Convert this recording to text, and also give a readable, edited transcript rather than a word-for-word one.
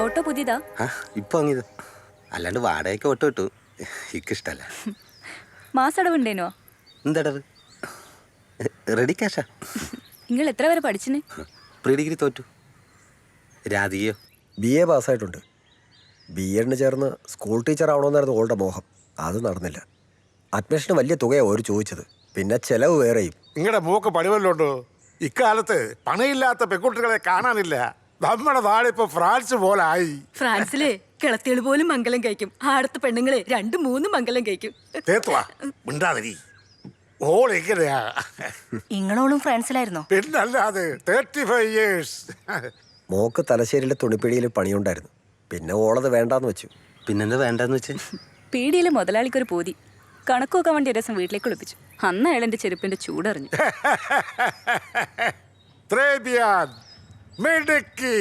Auto പുതിയതാ? ഇപ്പൊ വാങ്ങിയത്. അല്ലാണ്ട് വാടകയ്ക്ക് ഓട്ടോ ഇട്ടു. എനിക്കിഷ്ടല്ല. മാസടവുണ്ടേനോ? എന്തടവ്? റെഡി ക്യാഷാ. നിങ്ങൾ എത്ര വരെ പഠിച്ചിന്? പ്രീ ഡിഗ്രി തോറ്റു. രാധികയോ? BA പാസ്സായിട്ടുണ്ട്. BEഡിന് ചേർന്ന് സ്കൂൾ ടീച്ചർ ആവണമെന്നായിരുന്നു ഓളുടെ മോഹം. അത് നടന്നില്ല. അഡ്മിഷന് വലിയ തുകയാണ് ഓര് ചോദിച്ചത്. പിന്നെ ചെലവ് വേറെയും. നിങ്ങളുടെ മൂക്ക് പണിവല്ലോണ്ടോ? ഇക്കാലത്ത് പണിയില്ലാത്ത പെൺകുട്ടികളെ കാണാനില്ല. നമ്മുടെ നാടിപ്പോ ഫ്രാൻസ് പോലായി. ഫ്രാൻസിലെ കിളത്തികൾ പോലും മംഗലം കഴിക്കും. ആടത്തെ പെണ്ണുങ്ങളെ 2-3 മംഗലം കഴിക്കും. മിണ്ടാതിരി. ഓളെങ്ങനെയാ? ഇങ്ങളോളും ഫ്രാൻസിലായിരുന്നോ? പിന്നല്ലാതെ 35 years. മോക്ക് തലശ്ശേരിയിലെ തുണിപ്പിടിയിൽ പണിയുണ്ടായിരുന്നു. പിന്നെ ഓളത് വേണ്ടാന്ന് വെച്ചു. പിന്നെന്താ വേണ്ടെന്ന് വെച്ച്? പീടിയിലെ മുതലാളിക്കൊരു പോതി. കണക്ക് നോക്കാൻ വേണ്ടി ഒരു ദിവസം വീട്ടിലേക്ക് വിളിപ്പിച്ചു. അന്ന് അയാൾ എൻ്റെ ചെരുപ്പിന്റെ ചൂടറിഞ്ഞു. Très bien. മിടുക്കി.